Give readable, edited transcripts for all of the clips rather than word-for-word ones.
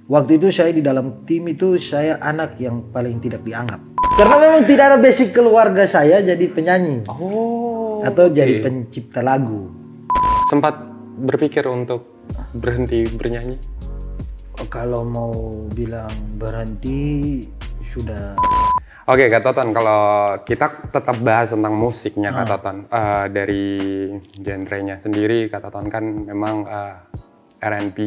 waktu itu saya di dalam tim itu saya anak yang paling tidak dianggap. Karena memang tidak ada basic keluarga saya jadi penyanyi. Atau jadi pencipta lagu. Sempat berpikir untuk berhenti bernyanyi? Kalau mau bilang berhenti sudah. Oke, Kak Toton, kalau kita tetap bahas tentang musiknya Kak Toton, dari genrenya sendiri, Kak Toton kan memang R&B,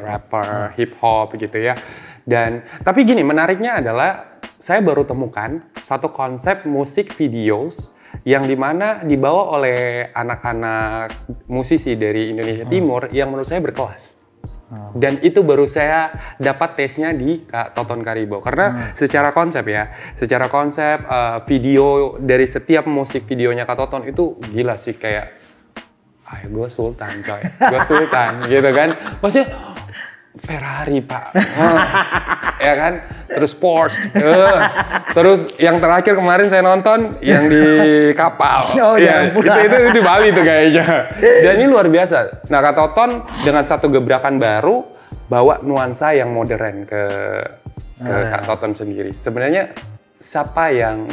rapper, hip hop gitu ya. Dan tapi gini, menariknya adalah saya baru temukan satu konsep musik videos yang dimana dibawa oleh anak-anak musisi dari Indonesia Timur yang menurut saya berkelas. Dan itu baru saya dapat taste-nya di Kak Toton Karibo. Karena secara konsep video dari setiap musik videonya Kak Toton itu gila sih, kayak gue sultan coy, gue sultan gitu kan. Maksudnya Ferrari pak, ya kan, terus Porsche, terus yang terakhir kemarin saya nonton yang di kapal, itu di Bali tuh kayaknya. Dan ini luar biasa. Nah Kak Toton dengan satu gebrakan baru bawa nuansa yang modern ke Kak Toton sendiri. Sebenarnya siapa yang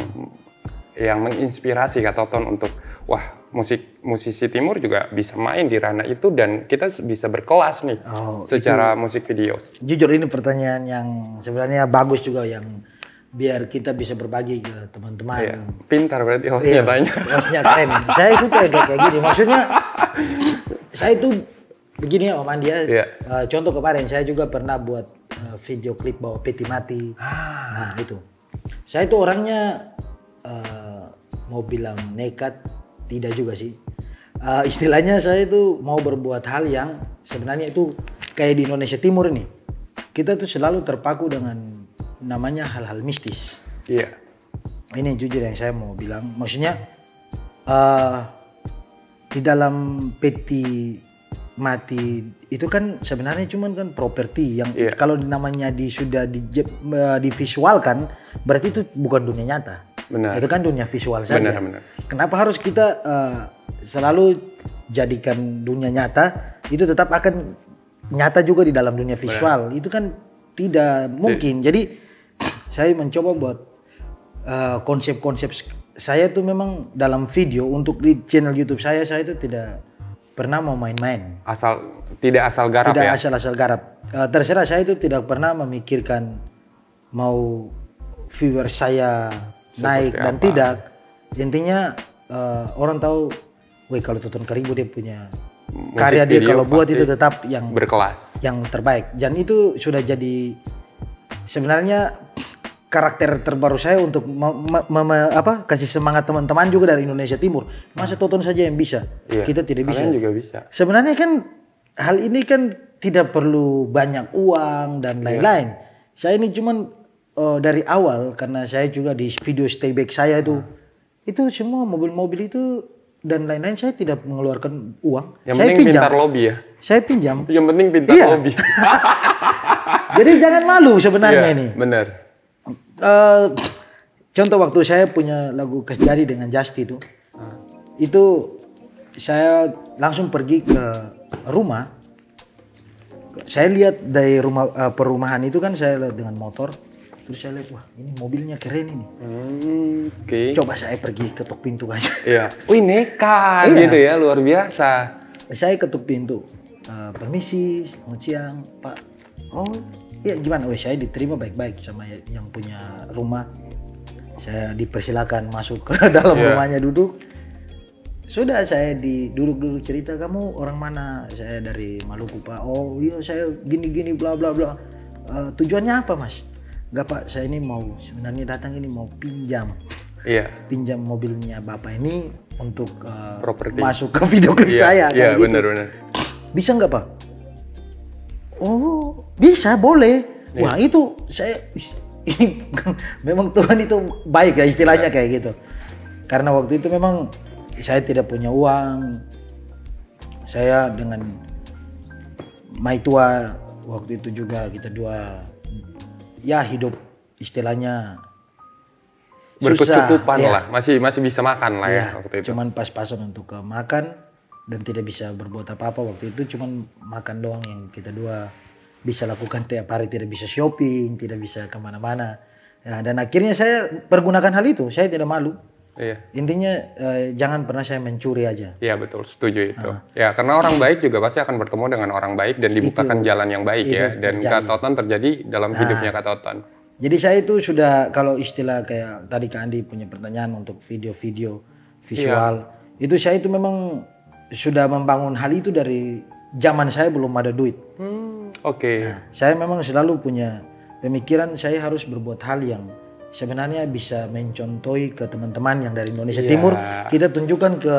menginspirasi Kak Toton untuk musisi timur juga bisa main di ranah itu dan kita bisa berkelas nih secara musik video. Jujur ini pertanyaan yang sebenarnya bagus juga, yang biar kita bisa berbagi ke teman-teman. Pintar berarti hostnya tanya. Hostnya keren. Saya suka kayak gini. Maksudnya saya itu begini ya Om Andi ya. Contoh kemarin saya juga pernah buat video klip bawa peti mati. Nah itu. Saya itu orangnya mau bilang nekat, tidak juga sih. Istilahnya saya itu mau berbuat hal yang sebenarnya itu kayak di Indonesia Timur ini. Kita tuh selalu terpaku dengan namanya hal-hal mistis. Iya. Ini jujur yang saya mau bilang. Maksudnya di dalam peti mati itu kan sebenarnya cuman kan properti yang kalau namanya sudah divisualkan berarti itu bukan dunia nyata. Benar. Itu kan dunia visual saja. Benar. Kenapa harus kita selalu jadikan dunia nyata itu tetap akan nyata juga di dalam dunia visual? Benar. Itu kan tidak mungkin. Jadi saya mencoba buat konsep-konsep saya itu memang dalam video untuk di channel YouTube saya itu tidak pernah mau main-main. Tidak asal garap tidak ya? Tidak asal garap. Terserah, saya itu tidak pernah memikirkan mau viewer saya naik dan tidak. Intinya orang tahu, kalau Toton Karibo dia punya karya, dia kalau buat itu tetap yang berkelas, yang terbaik. Dan itu sudah jadi sebenarnya karakter terbaru saya untuk kasih semangat teman-teman juga dari Indonesia Timur. Masa Toton saja yang bisa? Kita tidak bisa. Kalian juga bisa. Sebenarnya kan hal ini kan tidak perlu banyak uang dan lain-lain. Saya ini cuman dari awal, karena saya juga di video stay back saya itu semua mobil-mobil itu dan lain-lain saya tidak mengeluarkan uang. Yang saya penting pinjam. Pintar lobby ya? Saya pinjam. Yang penting pintar lobby. Jadi jangan malu sebenarnya ini. Benar. Contoh waktu saya punya lagu Kesjadi dengan Justy itu saya langsung pergi ke rumah. Saya lihat dari rumah perumahan itu kan, saya lihat dengan motor. Terus saya lihat, wah ini mobilnya keren ini. Coba saya pergi ketuk pintu aja. Wih nekat gitu ya, luar biasa. Saya ketuk pintu. Permisi, selamat siang Pak. Oh iya gimana? Saya diterima baik-baik sama yang punya rumah. Saya dipersilakan masuk ke dalam rumahnya, duduk. Sudah saya duduk cerita, kamu orang mana? Saya dari Maluku Pak. Oh iya saya gini-gini bla bla bla. Tujuannya apa Mas? Enggak Pak, saya ini sebenarnya datang ini mau pinjam. Pinjam mobilnya Bapak ini untuk masuk ke video klip saya. Iya benar. Bisa nggak Pak? Oh bisa, boleh. Wah itu saya ini memang Tuhan itu baik ya, istilahnya kayak gitu. Karena waktu itu memang saya tidak punya uang. Saya dengan Maitua waktu itu juga kita dua hidup istilahnya berkecukupan lah, masih bisa makan lah ya waktu itu. Cuman pas-pasan untuk makan dan tidak bisa berbuat apa-apa waktu itu, cuman makan doang yang kita dua. bisa lakukan tiap hari, tidak bisa shopping, tidak bisa kemana-mana. Ya, dan akhirnya saya pergunakan hal itu, saya tidak malu. Iya. Intinya jangan pernah saya mencuri aja. Iya betul, setuju itu. Ya karena orang baik juga pasti akan bertemu dengan orang baik dan dibukakan jalan yang baik ya. Dan Kak Toton terjadi dalam hidupnya Kak Toton. Jadi saya itu sudah, kalau istilah kayak tadi Kak Andi punya pertanyaan untuk video-video visual, itu saya itu memang sudah membangun hal itu dari zaman saya belum ada duit. Oke. Nah, saya memang selalu punya pemikiran saya harus berbuat hal yang sebenarnya bisa mencontohi ke teman-teman yang dari Indonesia Timur. Kita tunjukkan ke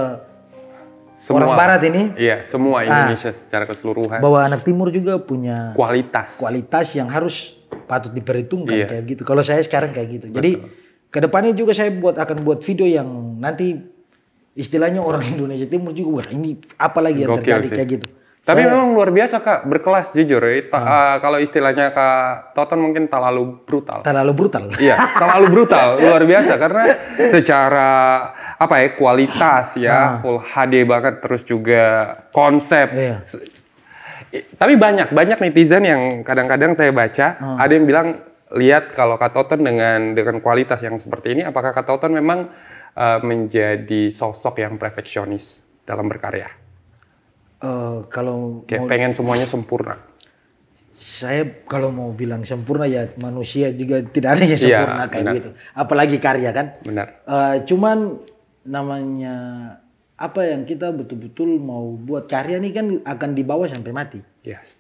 Semua, orang Barat ini. Iya, semua Indonesia secara keseluruhan. Bahwa anak Timur juga punya kualitas yang harus patut diperhitungkan kayak gitu. Kalau saya sekarang kayak gitu. Jadi kedepannya juga saya akan buat video yang nanti istilahnya orang Indonesia Timur juga, wah ini apa lagi yang terjadi kayak gitu. Tapi memang luar biasa Kak, berkelas jujur. Kalau istilahnya Kak Toton mungkin terlalu brutal. Terlalu brutal. Iya, terlalu brutal, luar biasa karena secara kualitas ya full HD banget, terus juga konsep. Tapi banyak netizen yang kadang-kadang saya baca ada yang bilang, lihat kalau Kak Toton dengan kualitas yang seperti ini, apakah Kak Toton memang menjadi sosok yang perfeksionis dalam berkarya? Kalau kayak pengen semuanya sempurna. Saya kalau mau bilang sempurna ya manusia juga tidak ada yang sempurna kayak gitu. Apalagi karya kan. Benar. Cuman namanya apa yang kita betul-betul mau buat karya nih kan akan dibawa sampai mati.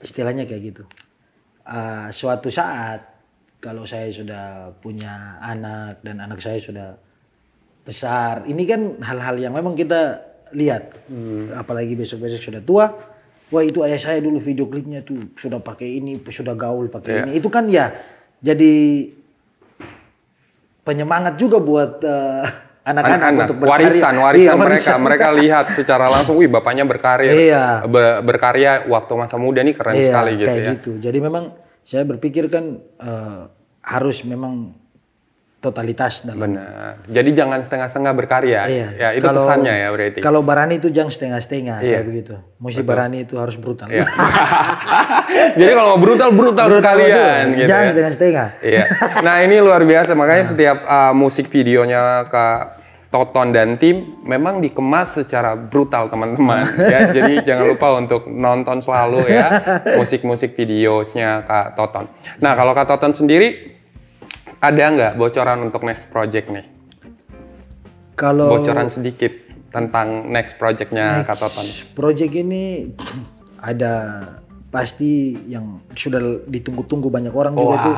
Istilahnya kayak gitu. Suatu saat kalau saya sudah punya anak dan anak saya sudah besar, ini kan hal-hal yang memang kita lihat, apalagi besok-besok sudah tua, wah itu ayah saya dulu video klipnya tuh sudah pakai ini, sudah gaul pakai ini, itu kan ya jadi penyemangat juga buat anak-anak untuk berkarya. Warisan mereka lihat secara langsung, wih bapaknya berkarya, berkarya waktu masa muda nih keren sekali gitu kayak ya. Gitu. Jadi memang saya berpikir kan harus memang totalitas dalam. Benar. Jadi jangan setengah-setengah berkarya. Ya itu pesannya ya berarti. Kalau berani itu jangan setengah-setengah kayak begitu. Mesti berani itu harus brutal. Jadi kalau mau brutal sekalian gitu. Jangan setengah-setengah. Iya. Nah, ini luar biasa, makanya setiap musik videonya Kak Toton dan tim memang dikemas secara brutal teman-teman ya. Jadi jangan lupa untuk nonton selalu ya musik-musik videonya Kak Toton. Nah, kalau Kak Toton sendiri ada nggak bocoran untuk next project nih? Kalau bocoran sedikit tentang next projectnya Kak Toton. Project ini ada pasti yang sudah ditunggu-tunggu banyak orang juga tuh.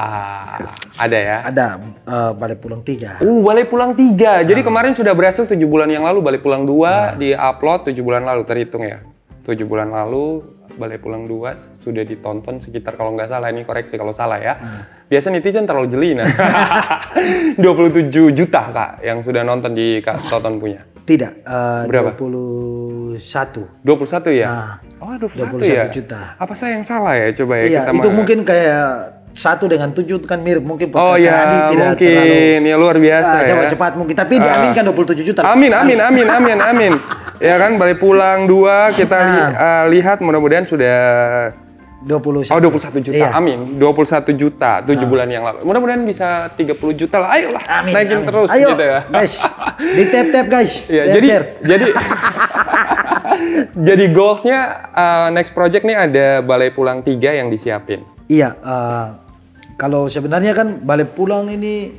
Ada ya? Ada Balai Pulang 3. Balai Pulang 3. Jadi kemarin sudah berhasil 7 bulan yang lalu Balai Pulang 2 di-upload 7 bulan lalu, terhitung ya. 7 bulan lalu Balai Pulang 2 sudah ditonton sekitar, kalau nggak salah, ini koreksi kalau salah ya. Biasa netizen terlalu jeli nah. 27 juta Kak yang sudah nonton di Kak Toton punya. Tidak, berapa? 21 ya? 21 ya? juta. Apa saya yang salah ya? Coba ya iya, kita itu mungkin kayak 1 dengan 7 kan mirip mungkin. Ya tidak mungkin ya, luar biasa ya. Coba cepat mungkin, tapi diaminkan 27 juta. Amin. Ya kan, Balai Pulang 2 kita lihat mudah-mudahan sudah 21 juta. Iya. Amin. 21 juta 7 bulan yang lalu. Mudah-mudahan bisa 30 juta lah. Ayolah. Naikin terus. Ayo, gitu ya. Guys. Di tap guys. Ya, jadi goalsnya next project nih ada Balai Pulang 3 yang disiapin. Iya, kalau sebenarnya kan Balai Pulang ini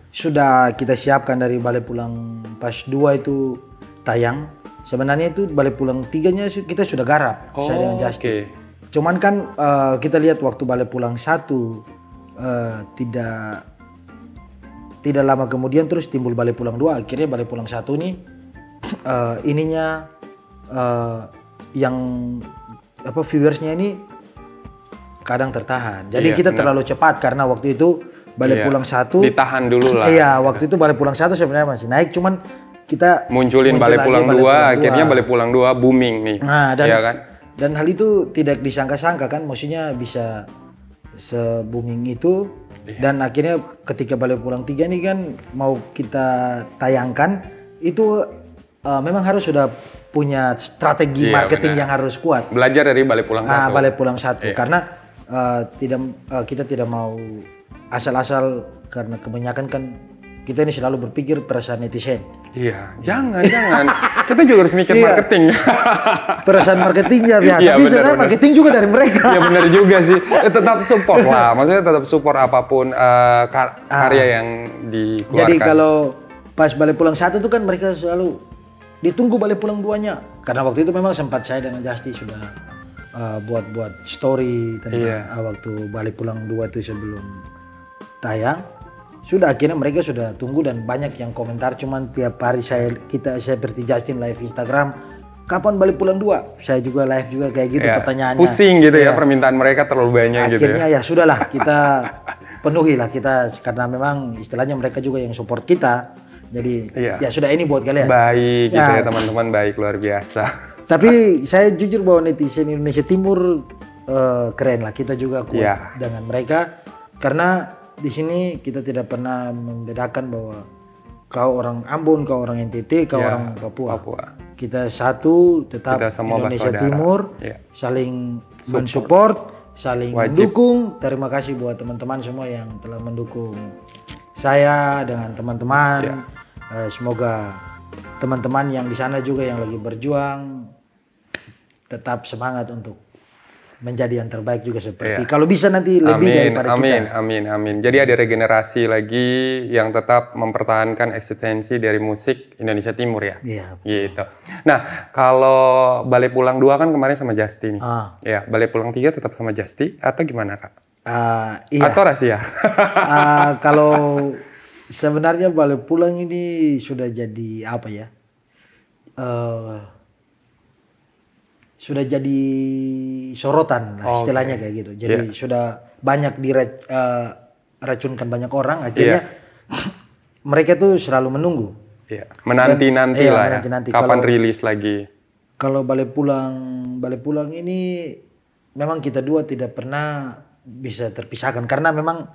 sudah kita siapkan dari Balai Pulang pas 2 itu tayang. Sebenarnya itu Balai Pulang 3-nya kita sudah garap, saya dengan Justin. Cuman kan kita lihat waktu Balai Pulang 1 tidak lama kemudian terus timbul Balai Pulang 2. Akhirnya Balai Pulang 1 ini yang viewersnya ini kadang tertahan. Jadi kita terlalu cepat karena waktu itu Balai Pulang 1 ditahan dulu lah. Iya, waktu itu Balai Pulang 1 sebenarnya masih naik, cuman kita munculin Balai Pulang 2, akhirnya Balai Pulang 2 booming nih. Nah, ya kan? Dan hal itu tidak disangka-sangka kan, maksudnya bisa se-booming itu. Dan akhirnya ketika Balai Pulang 3 ini kan mau kita tayangkan, itu memang harus sudah punya strategi marketing yang harus kuat. Belajar dari Balai Pulang 1. Balai Pulang 1, karena kita tidak mau asal-asal, karena kebanyakan kan kita ini selalu berpikir perasaan netizen. Iya, jangan. Kita juga harus mikir marketing. Perasaan marketingnya, ya. Iya, Tapi bener, sebenarnya marketing juga dari mereka. Ya benar juga sih. Tetap support lah. Maksudnya tetap support apapun karya yang dikeluarkan. Jadi kalau pas balik pulang 1 tuh kan mereka selalu ditunggu balik pulang 2-nya. Karena waktu itu memang sempat saya dengan Justy sudah buat story tentang waktu balik pulang 2 itu sebelum tayang. Sudah akhirnya mereka sudah tunggu dan banyak yang komentar, cuman tiap hari saya seperti Justin live Instagram, kapan balik pulang 2? Saya juga live juga kayak gitu pertanyaannya. Pusing gitu ya, permintaan mereka terlalu banyak gitu ya. Akhirnya ya sudahlah, kita penuhi lah kita, karena memang istilahnya mereka juga yang support kita. Jadi ya sudah, ini buat kalian. Baik gitu ya teman-teman, baik, luar biasa. Tapi saya jujur bahwa netizen Indonesia Timur keren lah, kita juga kuat dengan mereka, karena di sini kita tidak pernah membedakan bahwa kau orang Ambon, kau orang NTT, kau orang Papua. Kita satu, tetap kita Indonesia Timur, saling mensupport, saling mendukung. Terima kasih buat teman-teman semua yang telah mendukung saya dengan teman-teman. Semoga teman-teman yang di sana juga yang lagi berjuang tetap semangat untuk menjadi yang terbaik juga seperti kalau bisa nanti lebih daripada kita. Amin. Jadi ada regenerasi lagi yang tetap mempertahankan eksistensi dari musik Indonesia Timur ya. Iya. Gitu. Nah, kalau balik pulang 2 kan kemarin sama Justy nih. Ya, balik pulang 3 tetap sama Justy atau gimana, Kak? Iya. Atau rahasia? Kalau sebenarnya balik pulang ini sudah jadi apa ya? Sudah jadi sorotan lah istilahnya kayak gitu. Jadi sudah banyak diracunkan banyak orang, akhirnya mereka tuh selalu menunggu. Menanti-nanti lah menanti-nanti. Kapan rilis lagi? Kalau balik pulang ini memang kita dua tidak pernah bisa terpisahkan, karena memang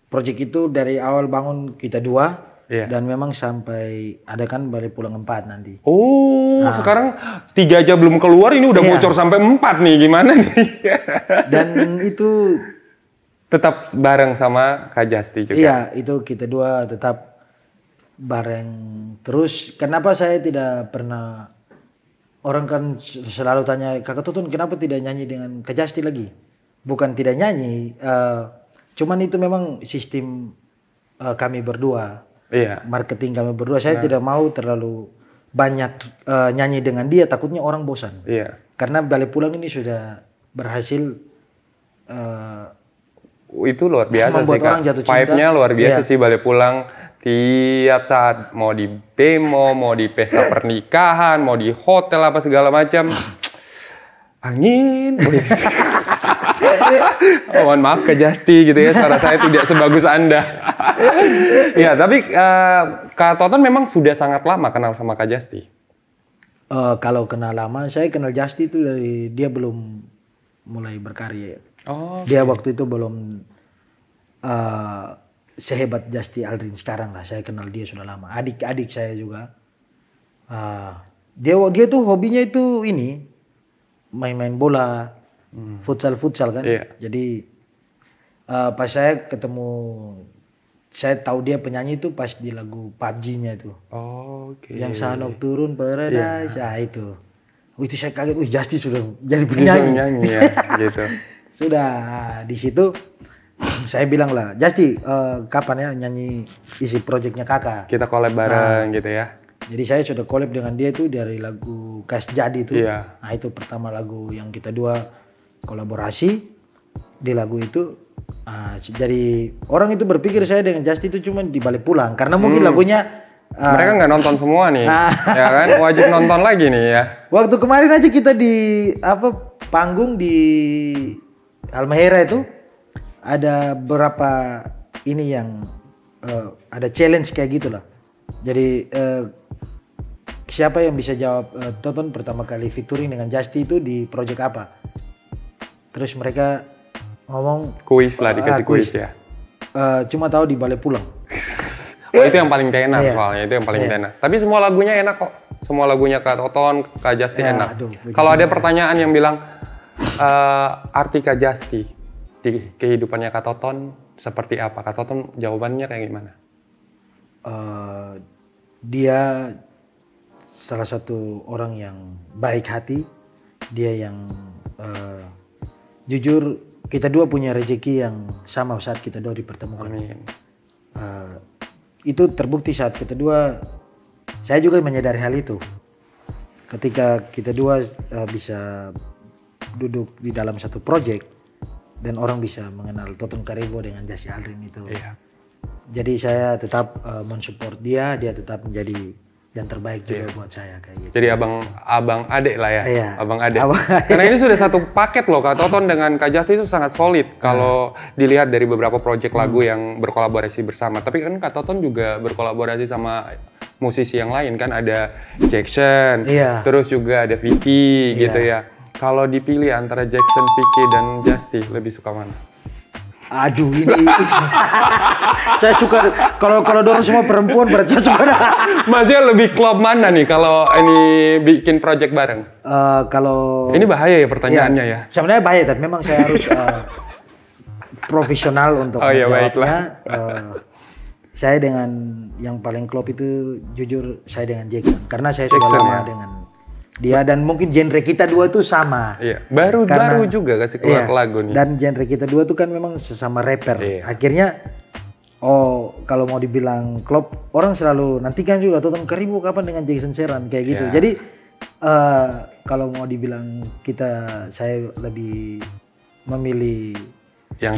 proyek itu dari awal bangun kita dua. Dan memang sampai ada kan balik pulang 4 nanti. Sekarang 3 aja belum keluar, ini udah bocor sampai 4 nih, gimana nih? Dan itu tetap bareng sama Kak Justy juga? Iya, itu kita dua tetap bareng terus. Kenapa saya tidak pernah, orang kan selalu tanya, Kakak Tutun kenapa tidak nyanyi dengan Kak Justy lagi? Bukan tidak nyanyi, cuman itu memang sistem kami berdua. Marketing kami berdua, saya tidak mau terlalu banyak nyanyi dengan dia, takutnya orang bosan. Karena balik pulang ini sudah berhasil itu luar biasa sih Kak. Vibe-nya luar biasa sih balik pulang. Tiap saat mau di demo, mau di pesta pernikahan, mau di hotel apa segala macam. Angin. Mohon maaf Kak Justy gitu ya, suara saya tidak sebagus Anda. Ya, tapi Kak Toton memang sudah sangat lama kenal sama Kak Justy. Kalau kenal lama, saya kenal Justy itu dari dia belum mulai berkarya. Dia waktu itu belum sehebat Justy Aldrin sekarang lah. Saya kenal dia sudah lama. Adik-adik saya juga. Dia tuh hobinya itu ini main-main bola, futsal kan. Jadi pas saya ketemu, saya tahu dia penyanyi itu pas di lagu PUBG-nya itu. Yang Sanok Turun Paradise, itu. Itu saya kaget, Justy sudah jadi penyanyi. Gitu. Sudah di situ saya bilang lah, Justy kapan ya nyanyi isi projectnya kakak? Kita collab bareng gitu ya. Jadi saya sudah collab dengan dia itu dari lagu Kas Jadi itu. Nah itu pertama lagu yang kita dua kolaborasi di lagu itu. Jadi orang itu berpikir saya dengan Justy itu cuma di balik pulang, karena mungkin lagunya mereka nggak nonton semua nih, ya kan, wajib nonton lagi nih ya. Waktu kemarin aja kita di panggung di Halmahera itu ada beberapa ini yang ada challenge kayak gitulah. Jadi siapa yang bisa jawab Toton pertama kali featuring dengan Justy itu di project apa? Terus mereka ngomong kuis lah, dikasih kuis ya. Cuma tahu di balik pulang. Itu yang paling tenar soalnya, itu yang paling tenar. Tapi semua lagunya enak kok. Semua lagunya Kak Toton, Kak Justy enak. Kalau ada pertanyaan yang bilang arti Kak Justy, di kehidupannya Kak Toton seperti apa? Kak Toton jawabannya kayak gimana? Dia salah satu orang yang baik hati, dia yang jujur, kita dua punya rezeki yang sama saat kita dua dipertemukan. Amin. Itu terbukti saat kita dua, saya juga menyadari hal itu. Ketika kita dua bisa duduk di dalam satu proyek dan orang bisa mengenal Toton Karibo dengan Jasi Aldrin itu. Iya. Jadi saya tetap mensupport dia tetap menjadi yang terbaik juga buat saya kayak gitu. Jadi abang adek lah ya, Iya. abang adek. Karena ini sudah satu paket loh, Kak Toton dengan Kak Jasti itu sangat solid kalau dilihat dari beberapa proyek lagu yang berkolaborasi bersama. Tapi kan Kak Toton juga berkolaborasi sama musisi yang lain kan, ada Jackson, terus juga ada Vicky gitu ya. Kalau dipilih antara Jackson, Vicky dan Jasti, lebih suka mana? Aduh ini saya suka kalau dorong semua perempuan berarti saya suka. Masnya lebih klop mana nih kalau ini bikin project bareng? Kalau ini bahaya ya pertanyaannya ya. Sebenarnya bahaya tapi memang saya harus profesional untuk menjawabnya. Saya dengan yang paling klop itu jujur saya dengan Jackson karena saya sudah lama dengan dia dan mungkin genre kita dua tuh sama. Iya. Baru juga kasih keluar lagu nih. Dan genre kita dua tuh kan memang sesama rapper. Akhirnya kalau mau dibilang klop, orang selalu nantikan juga Toton Karibo kapan dengan Jackson Serran kayak gitu. Jadi kalau mau dibilang saya lebih memilih yang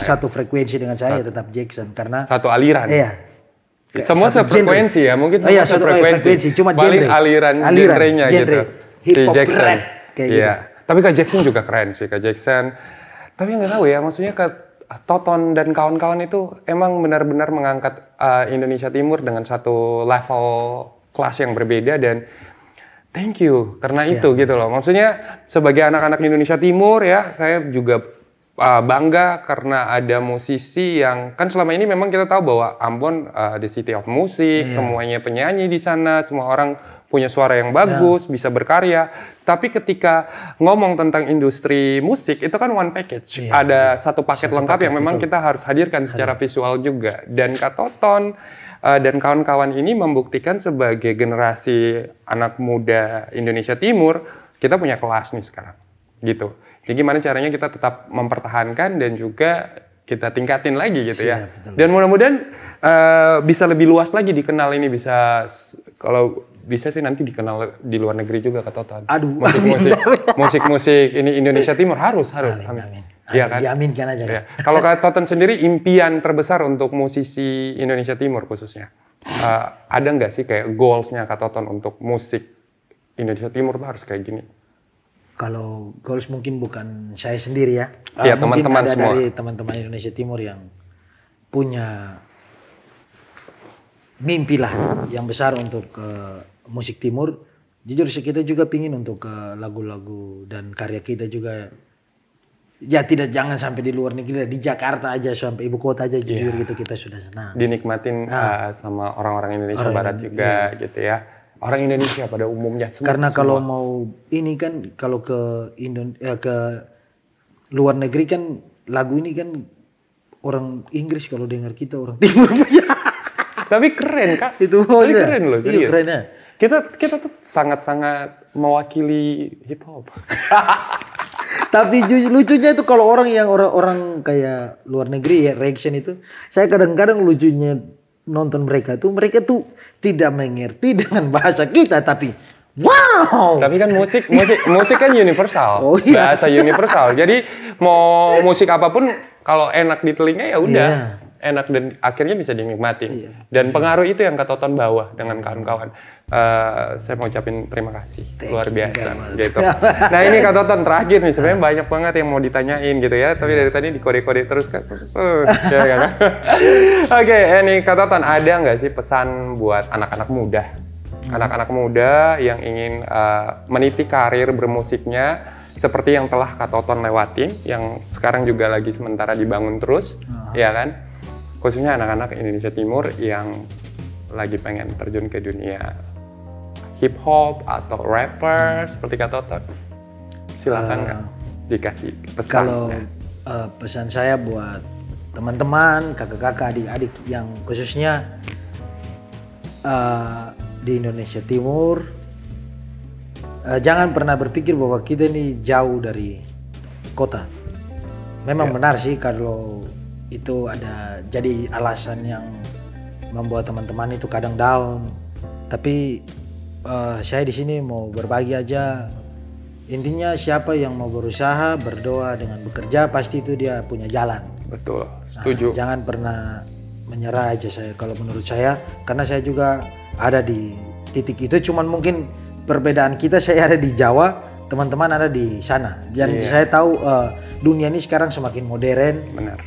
satu frekuensi dengan saya tetap Jackson karena satu aliran. Iya. Semua sefrekuensi ya, mungkin semua sefrekuensi. Cuma paling aliran-nya gitu. Hip hop Jackson. rap kayak gitu. Tapi Kak Jackson juga keren sih, Kak Jackson. Tapi nggak tahu ya, maksudnya Kak Toton dan kawan-kawan itu emang benar-benar mengangkat Indonesia Timur dengan satu level kelas yang berbeda dan thank you karena itu gitu loh. Maksudnya sebagai anak-anak Indonesia Timur ya, saya juga bangga karena ada musisi yang kan selama ini memang kita tahu bahwa Ambon the city of music, semuanya penyanyi di sana, semua orang punya suara yang bagus, bisa berkarya. Tapi ketika ngomong tentang industri musik itu kan one package, ada satu paket lengkap yang memang kita harus hadirkan secara visual juga. Dan Kak Toton dan kawan-kawan ini membuktikan sebagai generasi anak muda Indonesia Timur, kita punya kelas nih sekarang, gitu. Jadi gimana caranya kita tetap mempertahankan dan juga kita tingkatin lagi gitu ya. Betul. Dan mudah-mudahan bisa lebih luas lagi dikenal ini, bisa kalau bisa sih nanti dikenal di luar negeri juga Kak Toton. Aduh, musik ini Indonesia Timur harus. Amin. Iya kan? Diaminkan aja. Ya. Kalau Kak Toton sendiri impian terbesar untuk musisi Indonesia Timur khususnya, ada nggak sih kayak goals-nya Kak Toton untuk musik Indonesia Timur tuh harus kayak gini? Kalau goals mungkin bukan saya sendiri ya. Iya, teman-teman semua. Dari teman-teman Indonesia Timur yang punya mimpi lah yang besar untuk musik Timur. Jujur kita juga pingin untuk lagu-lagu dan karya kita juga ya jangan sampai di luar negeri, di Jakarta aja sampai ibu kota aja jujur gitu kita sudah senang. Dinikmatin sama orang-orang Indonesia Barat juga gitu ya. Orang Indonesia pada umumnya karena kalau mau ini kan kalau ke luar negeri kan lagu ini kan orang Inggris kalau dengar kita orang Timur punya. Tapi keren Kak. Itu keren loh. Iya, keren ya. Kita tuh sangat-sangat mewakili hip hop. Tapi lucunya itu kalau orang kayak luar negeri ya reaction itu, saya kadang-kadang lucunya nonton mereka tuh tidak mengerti dengan bahasa kita tapi wow. Tapi kan musik kan universal. Bahasa universal. Jadi mau musik apapun kalau enak di telinga ya udah. Enak dan akhirnya bisa dinikmatin. Dan pengaruh itu yang Kak Toton bawa dengan kawan-kawan. Saya mau ucapin terima kasih. Luar biasa gitu. Nah, ini Kak Toton terakhir nih, sebenarnya banyak banget yang mau ditanyain gitu ya, tapi dari tadi dikode-kode terus Kak. Oke, ini Kak Toton ada nggak sih pesan buat anak-anak muda? Anak-anak muda yang ingin meniti karir bermusiknya seperti yang telah Kak Toton lewatin, yang sekarang juga lagi sementara dibangun terus, ya kan? Khususnya anak-anak Indonesia Timur yang lagi pengen terjun ke dunia hip hop atau rapper seperti Kak Toton. Silakan Kak, dikasih pesan. pesan saya buat teman-teman, kakak-kakak, adik-adik yang khususnya di Indonesia Timur, jangan pernah berpikir bahwa kita ini jauh dari kota. Memang benar sih kalau itu ada jadi alasan yang membuat teman-teman itu kadang down. Tapi saya di sini mau berbagi aja. Intinya siapa yang mau berusaha, berdoa dengan bekerja, pasti itu dia punya jalan. Betul, setuju. Jangan pernah menyerah aja saya kalau menurut saya, karena saya juga ada di titik itu. Cuman mungkin perbedaan kita, saya ada di Jawa, teman-teman ada di sana. Dan saya tahu dunia ini sekarang semakin modern. Benar.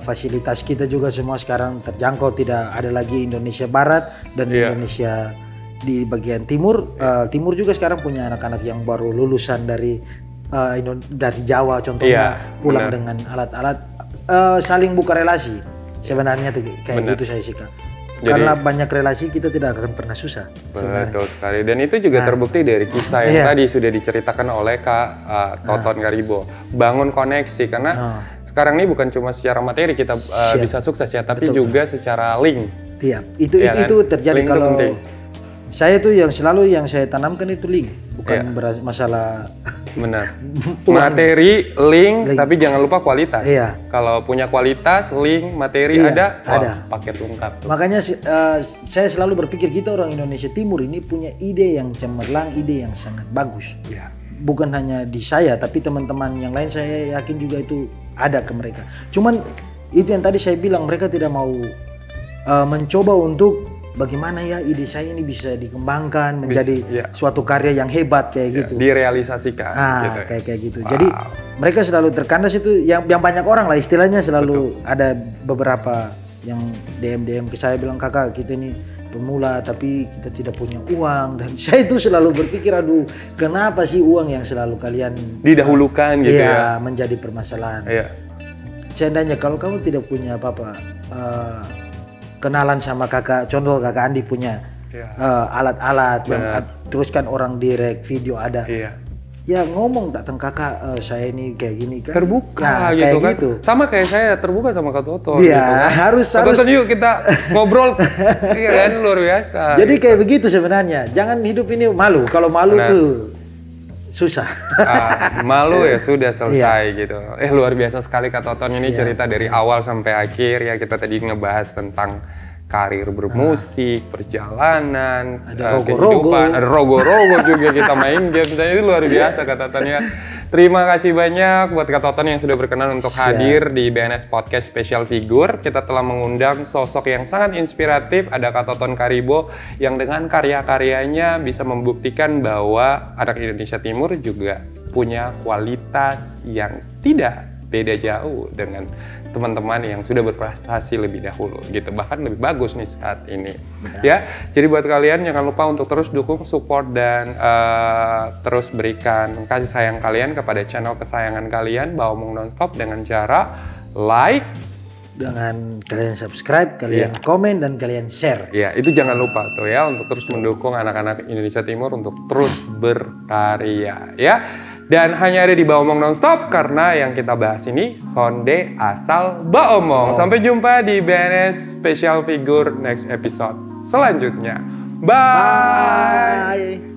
Fasilitas kita juga semua sekarang terjangkau, tidak ada lagi Indonesia Barat dan Indonesia di bagian timur. Timur juga sekarang punya anak-anak yang baru lulusan dari Jawa contohnya, pulang dengan alat-alat, saling buka relasi sebenarnya tuh kayak gitu saya sih Kak. Karena banyak relasi kita tidak akan pernah susah. Betul sekali, dan itu juga terbukti dari kisah yang tadi sudah diceritakan oleh Kak Toton Karibo. Bangun koneksi, karena sekarang ini bukan cuma secara materi kita bisa sukses ya, tapi juga secara link. Itu terjadi link kalau saya tuh yang selalu yang saya tanamkan itu link, bukan masalah benar materi, link, tapi jangan lupa kualitas. Kalau punya kualitas, link, materi ada, paket lengkap. Makanya saya selalu berpikir kita orang Indonesia Timur ini punya ide yang cemerlang, ide yang sangat bagus. Bukan hanya di saya, tapi teman-teman yang lain saya yakin juga itu ada ke mereka. Cuman itu yang tadi saya bilang, mereka tidak mau mencoba untuk bagaimana ya ide saya ini bisa dikembangkan menjadi suatu karya yang hebat kayak gitu. Direalisasikan. Gitu. Kayak gitu. Jadi mereka selalu terkandas itu yang banyak orang lah istilahnya, selalu ada beberapa yang DM ke saya bilang, kakak kita ini pemula tapi kita tidak punya uang, dan saya itu selalu berpikir, aduh kenapa sih uang yang selalu kalian didahulukan gitu ya menjadi permasalahan. Seandainya kalau kamu tidak punya apa-apa, kenalan sama kakak, contoh kakak Andi punya alat-alat yang teruskan orang direct video ada, ya ngomong datang kakak, saya ini kayak gini kan, terbuka gitu kan, sama kayak saya terbuka sama Kak Toto. Harus Kak Toto, yuk kita ngobrol. Kan luar biasa. Jadi kayak begitu sebenarnya, jangan hidup ini malu. Kalau malu tuh susah. Malu ya sudah selesai gitu. Luar biasa sekali Kak Toton ini cerita dari awal sampai akhir ya. Kita tadi ngebahas tentang karir bermusik, perjalanan, kehidupan, ada rogo-rogo juga kita main game. Itu luar biasa Kak Toton ya. Terima kasih banyak buat Kak Toton yang sudah berkenan untuk hadir di BNS Podcast Special Figure. Kita telah mengundang sosok yang sangat inspiratif, ada Kak Toton Karibo yang dengan karya-karyanya bisa membuktikan bahwa anak Indonesia Timur juga punya kualitas yang tidak beda jauh dengan teman-teman yang sudah berprestasi lebih dahulu gitu, bahkan lebih bagus nih saat ini. Ya, jadi buat kalian jangan lupa untuk terus dukung, support, dan terus berikan kasih sayang kalian kepada channel kesayangan kalian Bawa Omong Nonstop dengan cara like, dengan kalian subscribe, kalian komen, dan kalian share. Ya, itu jangan lupa tuh ya untuk terus mendukung anak-anak Indonesia Timur untuk terus berkarya ya. Dan hanya ada di Bawa Omong Nonstop karena yang kita bahas ini sonde asal Bawa Omong. Sampai jumpa di BNS Special Figure next episode selanjutnya. Bye.